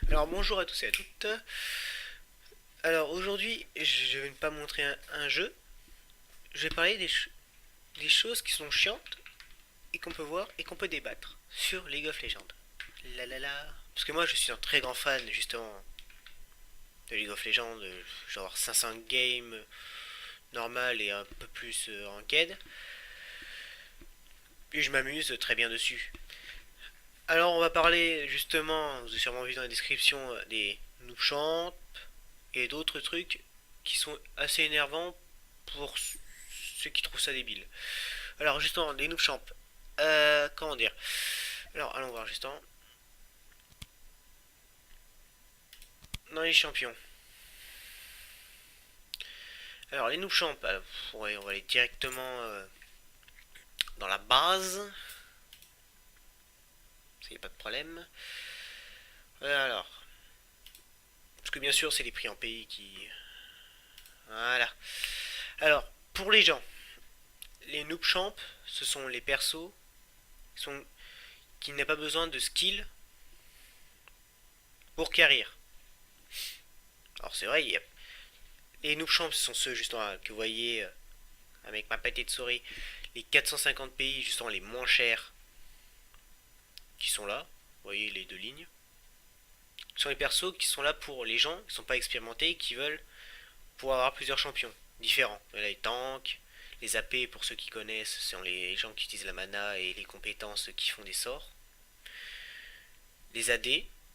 Alors bonjour à tous et à toutes. Alors aujourd'hui, je vais ne pas montrer un jeu. Je vais parler des choses qui sont chiantes et qu'on peut voir et qu'on peut débattre sur League of Legends. La la la. Parce que moi je suis un très grand fan justement de League of Legends, genre 500 games normal et un peu plus ranked. Et je m'amuse très bien dessus. Alors on va parler justement, vous avez sûrement vu dans la description, des noob champs et d'autres trucs qui sont assez énervants pour ceux qui trouvent ça débile. Alors justement, les noob champs. Comment dire. Alors allons voir justement. Dans les champions. Alors les noob champs, ouais, on va aller directement dans la base. Ça y a pas de problème. Alors. Parce que bien sûr, c'est les prix en pays qui. Voilà. Alors, pour les gens, les noob champs, ce sont les persos qui n'ont pas besoin de skill pour carrir. Alors c'est vrai, les noob champs, ce sont ceux justement que vous voyez avec ma petite souris, les 450 pays justement les moins chers qui sont là. Vous voyez les deux lignes. Ce sont les persos qui sont là pour les gens qui ne sont pas expérimentés et qui veulent pouvoir avoir plusieurs champions différents. Là, les tanks, les AP pour ceux qui connaissent, ce sont les gens qui utilisent la mana et les compétences qui font des sorts. Les AD,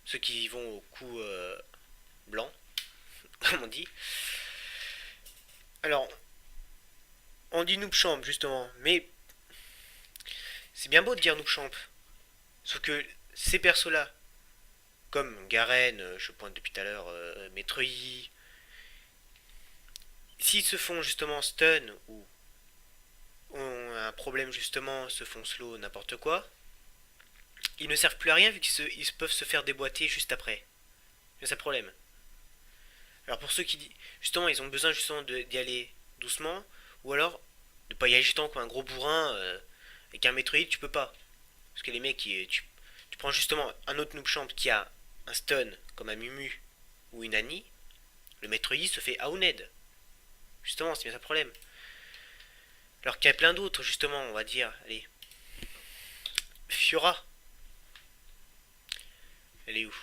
ceux qui vont au coup blanc, comme on dit. Alors, on dit noob champ justement, mais c'est bien beau de dire noob champ. Sauf que ces persos-là, comme Garen, je pointe depuis tout à l'heure, Maître Yi, s'ils se font justement stun ou ont un problème justement, se font slow, n'importe quoi, ils ne servent plus à rien vu qu'ils peuvent se faire déboîter juste après. C'est ça le problème. Alors pour ceux qui justement ils ont besoin justement d'y aller doucement, ou alors de pas y aller justement comme un gros bourrin avec un Metroid, tu peux pas. Parce que les mecs, tu prends justement un autre noob champ qui a un stun comme un Mumu ou une Annie, le Metroid se fait Aouned. Justement, c'est bien ça le problème. Alors qu'il y a plein d'autres, justement, on va dire, allez, Fiora, elle est où?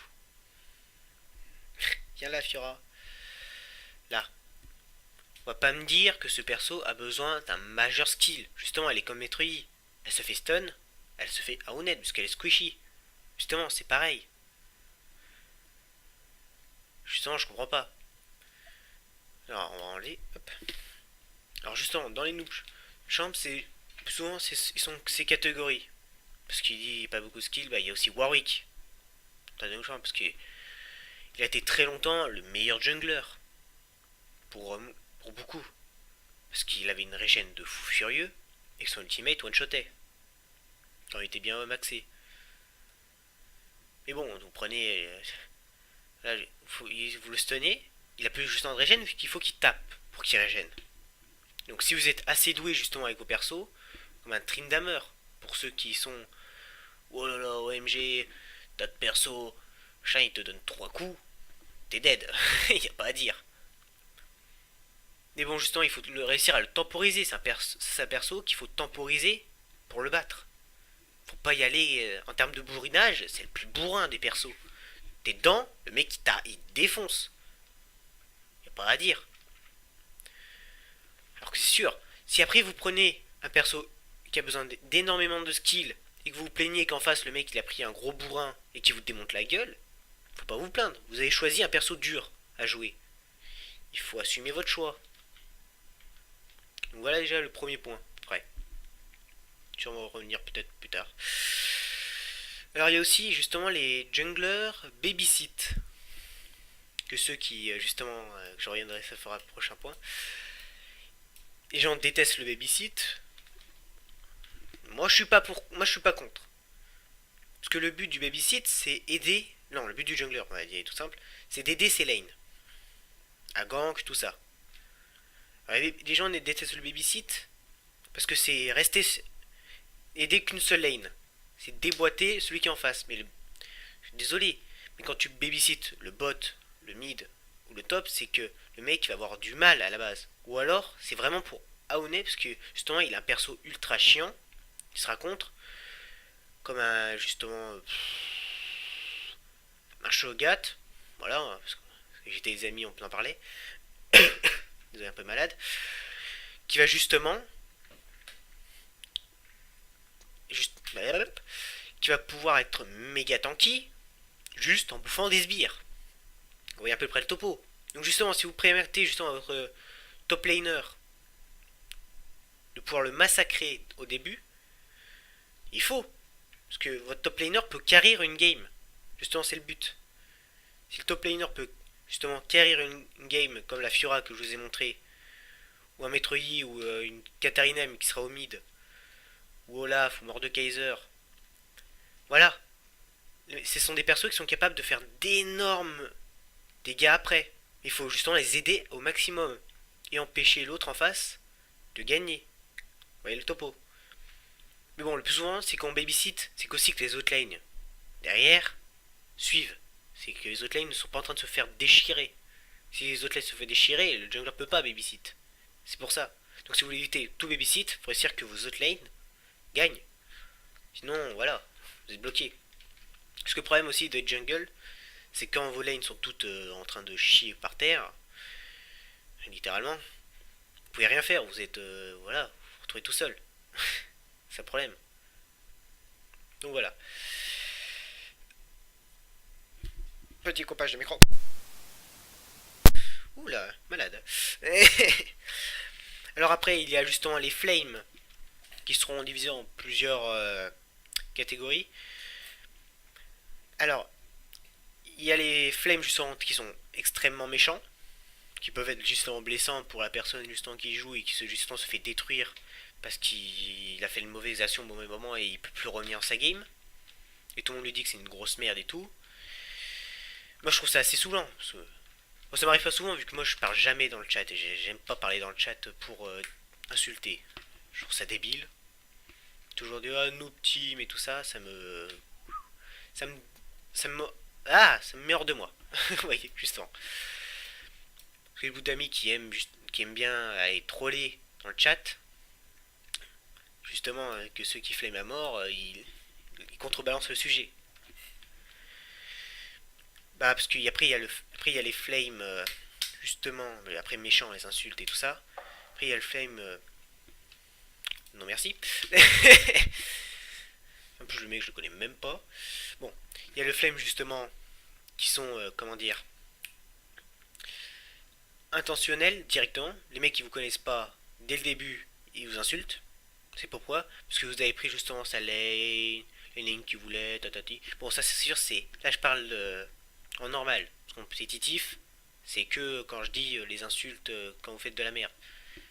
Viens là, Fiora. Là. On va pas me dire que ce perso a besoin d'un majeur skill. Justement, elle est comme Metroid. Elle se fait stun, elle se fait Aouned, puisqu'elle est squishy. Justement, c'est pareil. Justement, je comprends pas. Alors, on va enlever. Hop. Alors, justement, dans les noobs champs, c'est souvent ils sont ces catégories. Parce qu'il dit pas beaucoup de skill, bah, il y a aussi Warwick. Parce qu'il a été très longtemps le meilleur jungler. Pour beaucoup. Parce qu'il avait une régène de fou furieux et que son ultimate one-shotait. Quand il était bien maxé. Mais bon, vous prenez. Là, vous le stunnez, il a plus justement de régène vu qu'il faut qu'il tape pour qu'il régène. Donc si vous êtes assez doué justement avec vos persos, comme un Tryndammer, pour ceux qui sont oh là là, OMG, t'as de perso, machin, il te donne 3 coups, t'es dead. Il n'y a pas à dire. Mais bon, justement, il faut réussir à le temporiser. C'est un perso qu'il faut temporiser pour le battre. Faut pas y aller en termes de bourrinage, c'est le plus bourrin des persos. T'es dedans, le mec il défonce. Y a pas à dire. Alors que c'est sûr, si après vous prenez un perso qui a besoin d'énormément de skills et que vous vous plaignez qu'en face le mec il a pris un gros bourrin et qu'il vous démonte la gueule, faut pas vous plaindre. Vous avez choisi un perso dur à jouer. Il faut assumer votre choix. Donc voilà déjà le premier point. Après, on va revenir peut-être plus tard. Alors il y a aussi justement les junglers babysit. Que ceux qui justement, je reviendrai, ça fera le prochain point. Les gens détestent le babysit. Moi je suis pas contre. Parce que le but du babysit c'est aider. Non, le but du jungler, on va dire tout simple, c'est d'aider ses lanes. À gank, tout ça. Alors, les gens détestent le babysit parce que c'est rester aider qu'une seule lane. C'est déboîter celui qui est en face. Mais désolé, Mais quand tu babysites le bot, le mid ou le top, c'est que le mec va avoir du mal à la base. Ou alors, c'est vraiment pour Aoné, parce que justement, il a un perso ultra chiant, qui sera contre, comme un, justement, un Shogat. Voilà, parce que j'étais des amis, on peut en parler. Désolé, un peu malade. Qui va justement, juste, qui va pouvoir être méga tanky, juste en bouffant des sbires. Vous voyez à peu près le topo. Donc justement, si vous permettez justement à votre top laner de pouvoir le massacrer au début, il faut. Parce que votre top laner peut carrir une game. Justement, c'est le but. Si le top laner peut justement carrir une game comme la Fiora que je vous ai montré, ou un Metroid, ou une Katarina qui sera au mid, ou Olaf, ou Mordekaiser, voilà. Ce sont des persos qui sont capables de faire d'énormes dégâts après. Il faut justement les aider au maximum et empêcher l'autre en face de gagner. Vous voyez le topo. Mais bon, le plus souvent, c'est qu'on babysit, c'est qu'aussi que les autres lanes derrière suivent. C'est que les autres lanes ne sont pas en train de se faire déchirer. Si les autres lanes se font déchirer, le jungler peut pas babysit. C'est pour ça. Donc si vous voulez éviter tout babysit, il faut essayer que vos autres lanes gagnent. Sinon, voilà, vous êtes bloqué. Parce que le problème aussi de jungle, c'est quand vos lanes sont toutes en train de chier par terre, littéralement, vous pouvez rien faire, vous êtes, voilà, vous vous retrouvez tout seul. C'est un problème. Donc voilà. Petit coupage de micro. Oula, malade. Alors après, il y a justement les flames qui seront divisés en plusieurs catégories. Alors, il y a les flames justement qui sont extrêmement méchants, qui peuvent être justement blessants pour la personne justement qui joue et qui justement se fait détruire parce qu'il a fait une mauvaise action au mauvais moment et il peut plus revenir en sa game. Et tout le monde lui dit que c'est une grosse merde et tout. Moi je trouve ça assez saoulant. Moi ça m'arrive pas souvent vu que moi je parle jamais dans le chat et j'aime pas parler dans le chat pour insulter. Je trouve ça débile. Toujours dire ah noob team et tout ça, ça me. Ça me. Ça me. Ah ça me met hors de moi. Vous voyez, justement. J'ai beaucoup d'amis qui aiment bien aller troller dans le chat. Justement, que ceux qui flament à mort, ils contrebalancent le sujet. Bah, parce qu'après, il y a les flames, justement, après méchants, les insultes et tout ça. Après, il y a le flame. Non, merci. En plus, le mec, je le connais même pas. Bon, il y a le flame, justement, qui sont, comment dire, intentionnels directement. Les mecs qui vous connaissent pas, dès le début, ils vous insultent. C'est pourquoi? Parce que vous avez pris justement sa lane, les lignes qu'il voulait, tatati. Bon, ça c'est sûr, c'est. Là, je parle en normal. Parce qu'en compétitif, c'est que quand je dis les insultes quand vous faites de la merde.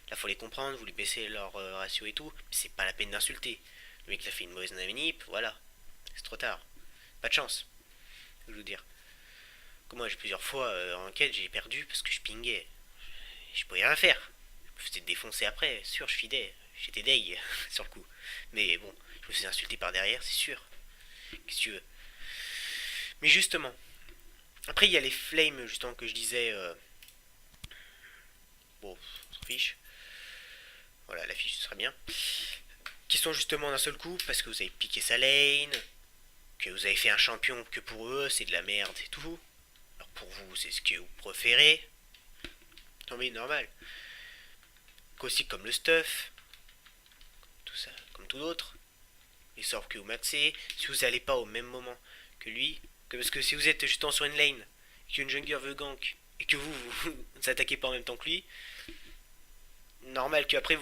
Là, faut les comprendre, vous lui baissez leur ratio et tout. Mais c'est pas la peine d'insulter. Le mec, il a fait une mauvaise manip, voilà. C'est trop tard. Pas de chance. Je veux dire. Comme moi, j'ai plusieurs fois en quête, j'ai perdu parce que je pingais. Je pouvais rien faire. Je me faisais défoncer après, sûr, je fidais. J'étais deg sur le coup. Mais bon, je me faisais insulter par derrière, c'est sûr. Qu'est-ce que tu veux? Mais justement, après il y a les flames justement que je disais. Bon, on s'en fiche. Voilà, la fiche ce sera bien. Qui sont justement d'un seul coup parce que vous avez piqué sa lane, que vous avez fait un champion que pour eux c'est de la merde et tout. Alors pour vous c'est ce que vous préférez. Non mais normal. Qu'aussi comme le stuff, tout ça, comme tout d'autre. Les sorts que vous maxez, si vous n'allez pas au même moment que lui, parce que si vous êtes justement sur une lane, et qu'une jungler veut gank, et que vous ne attaquez pas en même temps que lui, normal qu'après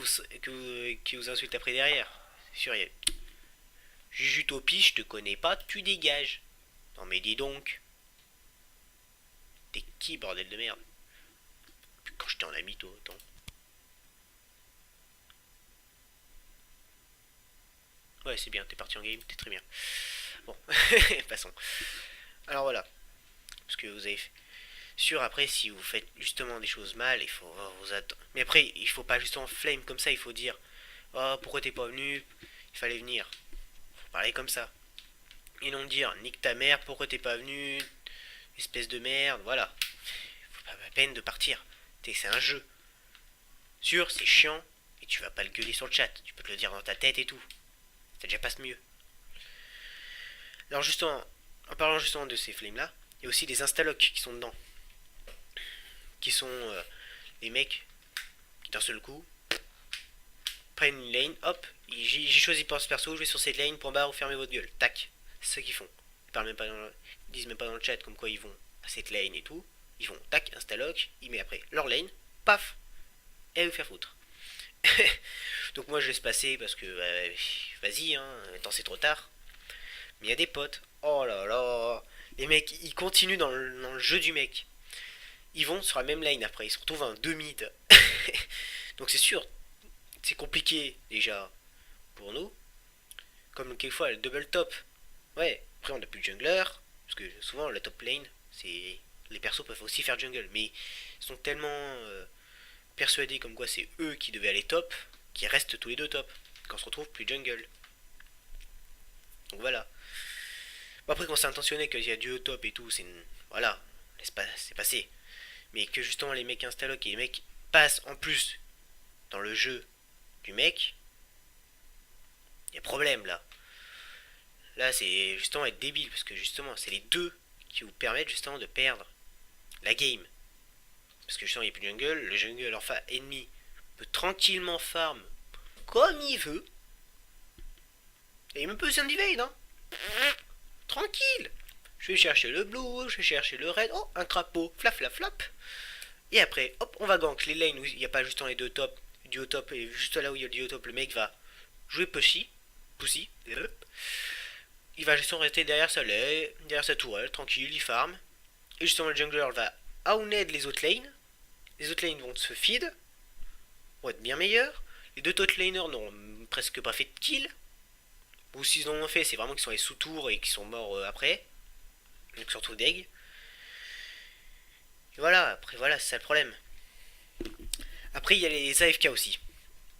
qu'il vous insulte après derrière. C'est sûr, Juju Topi, je te connais pas, tu dégages. Non mais dis donc. T'es qui, bordel de merde? Quand j'étais en ami, toi, autant. Ouais, c'est bien, t'es parti en game, t'es très bien. Bon, passons. Alors voilà. Parce que vous avez sûr après si vous faites justement des choses mal il faut vous attendre mais après il faut pas justement flame comme ça il faut dire oh pourquoi t'es pas venu il fallait venir faut parler comme ça et non dire nique ta mère pourquoi t'es pas venu espèce de merde, voilà. Faut pas la peine de partir. C'est un jeu. Sûr, c'est chiant, et tu vas pas le gueuler sur le chat. Tu peux te le dire dans ta tête et tout. Ça déjà passe mieux. Alors justement, en parlant justement de ces flames-là, il y a aussi des instalocs qui sont dedans. Qui sont les mecs qui d'un seul coup prennent une lane, hop, j'ai choisi pour ce perso, je vais sur cette lane, point barre, ou fermez votre gueule. Tac, c'est ce qu'ils font. Ils disent même pas dans le chat comme quoi ils vont à cette lane et tout. Ils vont tac, instaloc, ils mettent après leur lane, paf, et vous faire foutre. Donc moi je laisse passer parce que vas-y, hein, tant c'est trop tard. Mais il y a des potes, oh là là, les mecs ils continuent dans le jeu du mec. Ils vont sur la même lane après, ils se retrouvent en 2 mid. Donc c'est sûr, c'est compliqué déjà pour nous. Comme quelquefois le double top. Ouais, après on n'a plus de jungler, parce que souvent la top lane, c'est. Les persos peuvent aussi faire jungle, mais ils sont tellement persuadés comme quoi c'est eux qui devaient aller top, qu'ils restent tous les deux top. Quand on se retrouve plus de jungle. Donc voilà. Bon, après quand c'est intentionné qu'il y a du top et tout, c'est. Voilà, c'est passé. Mais que justement les mecs installoc et les mecs passent en plus dans le jeu du mec, il y a problème là. Là c'est justement être débile parce que justement c'est les deux qui vous permettent justement de perdre la game. Parce que justement il n'y a plus de jungle, le jungle enfin ennemi peut tranquillement farm comme il veut. Et il me peut besoin d'evade hein. Tranquille. Je vais chercher le blue, je vais chercher le red, oh un crapaud, flap flap flap. Et après hop on va gank les lanes où il n'y a pas justement les deux top, du haut top et juste là où il y a le duo top le mec va jouer Pussy. Il va justement rester derrière sa lane, derrière sa tourelle, tranquille, il farm. Et justement le jungler va out-ned les autres lanes. Les autres lanes vont se feed, vont être bien meilleurs. Les deux top laners n'ont presque pas fait de kill. Ou s'ils en ont fait, c'est vraiment qu'ils sont allés sous tour et qu'ils sont morts après. Donc surtout d'egg. Et voilà, après voilà, c'est ça le problème. Après il y a les AFK aussi.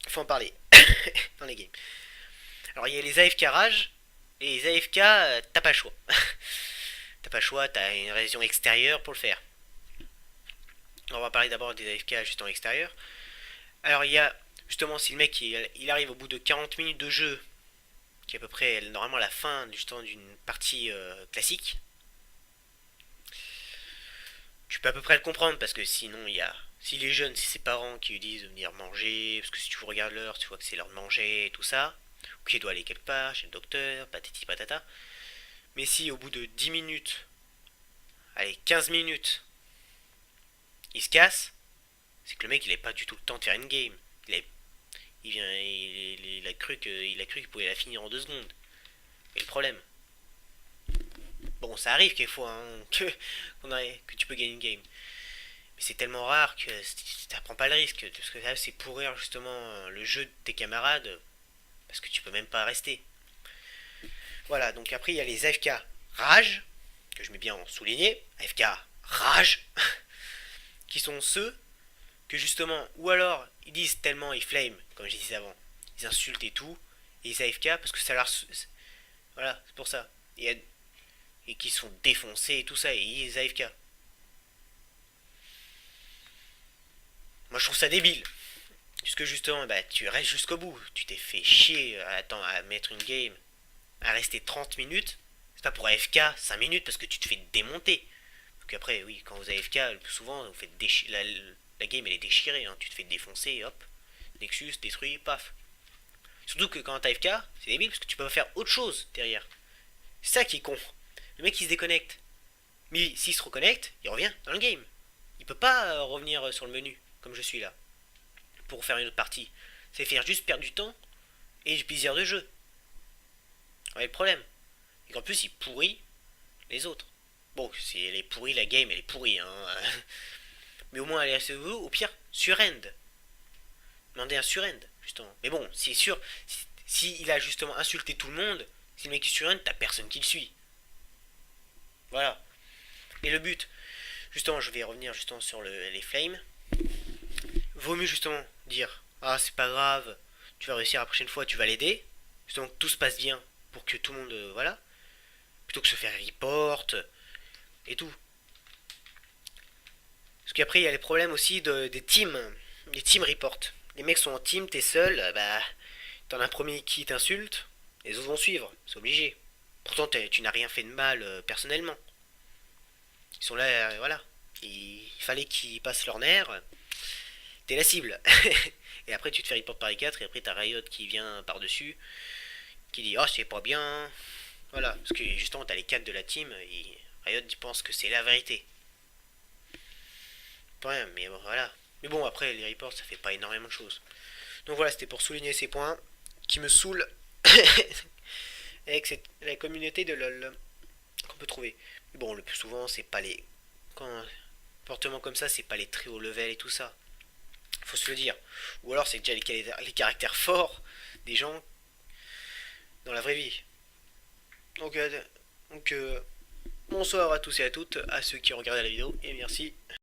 Faut en parler dans les games. Alors il y a les AFK rage. Et les AFK, t'as pas le choix. T'as pas le choix, t'as une raison extérieure pour le faire. On va parler d'abord des AFK juste en extérieur. Alors il y a justement si le mec il arrive au bout de 40 minutes de jeu, qui est à peu près normalement la fin justement d'une partie classique, tu peux à peu près le comprendre parce que sinon il y a s'il est jeune, c'est ses parents qui lui disent de venir manger, parce que si tu regardes l'heure, tu vois que c'est l'heure de manger et tout ça, ou qu'il doit aller quelque part, chez le docteur, patati patata. Mais si au bout de 10 minutes, allez 15 minutes, il se casse, c'est que le mec il a pas du tout le temps de faire une game. Il a cru qu'il pouvait la finir en 2 secondes. Et le problème, bon ça arrive quelquefois hein, que tu peux gagner une game. Mais c'est tellement rare que tu prends pas le risque. Parce que là c'est pourrir justement le jeu de tes camarades. Parce que tu peux même pas rester. Voilà, donc après il y a les AFK rage, que je mets bien en souligné, AFK rage, qui sont ceux que justement, ou alors ils disent tellement ils flame, comme je disais avant, ils insultent et tout, et ils AFK parce que ça leur. Voilà, c'est pour ça. Et qui sont défoncés et tout ça, et ils AFK. Moi je trouve ça débile. Puisque justement, bah, tu restes jusqu'au bout. Tu t'es fait chier à mettre une game, à rester 30 minutes. C'est pas pour AFK 5 minutes parce que tu te fais démonter. Donc après, oui, quand vous AFK, le plus souvent, vous faites la game elle est déchirée. Hein. Tu te fais défoncer, hop. Nexus, détruit, paf. Surtout que quand t'as AFK, c'est débile parce que tu peux pas faire autre chose derrière. C'est ça qui est con. Le mec il se déconnecte. Mais s'il se reconnecte, il revient dans le game. Il peut pas revenir sur le menu, comme je suis là, pour faire une autre partie. C'est faire juste perdre du temps et du plaisir de jeu. Ouais, le problème. Et qu'en plus, il pourrit les autres. Bon, si elle est pourrie, la game, elle est pourrie, hein. Mais au moins, elle est assez au pire, surend. Demandez un surend, justement. Mais bon, c'est sûr, si il a justement insulté tout le monde, si le mec est surend, t'as personne qui le suit. Voilà. Et le but, justement, je vais revenir justement sur les flames. Vaut mieux justement dire, ah c'est pas grave, tu vas réussir la prochaine fois, tu vas l'aider. Justement que tout se passe bien pour que tout le monde, voilà. Plutôt que se faire report et tout. Parce qu'après, il y a les problèmes aussi des teams. Les team reports. Les mecs sont en team, t'es seul, bah, t'en as un premier qui t'insulte, les autres vont suivre, c'est obligé. Pourtant, tu n'as rien fait de mal personnellement. Ils sont là, voilà. Il fallait qu'ils passent leur nerf, t'es la cible. Et après, tu te fais report par les 4, et après, t'as Riot qui vient par-dessus, qui dit oh, c'est pas bien. Voilà, parce que justement, t'as les 4 de la team, et Riot pense que c'est la vérité. Ouais, mais bon, voilà. Mais bon, après, les reports, ça fait pas énormément de choses. Donc voilà, c'était pour souligner ces points qui me saoulent avec la communauté de LoL qu'on peut trouver. Mais bon, le plus souvent, c'est pas les. Quand un comportement comme ça, c'est pas les très hauts level et tout ça. Faut se le dire. Ou alors, c'est déjà les caractères forts des gens dans la vraie vie. Donc, donc bonsoir à tous et à toutes, à ceux qui ont regardé la vidéo, et merci.